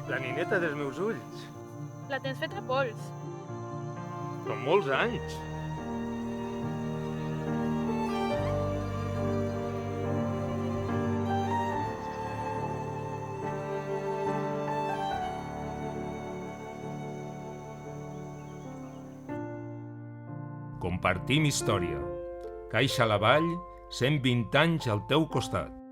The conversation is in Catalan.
La nineta dels meus ulls. La tens feta pols. Són molts anys. Compartim història. Caixa la Vall, 120 anys al teu costat.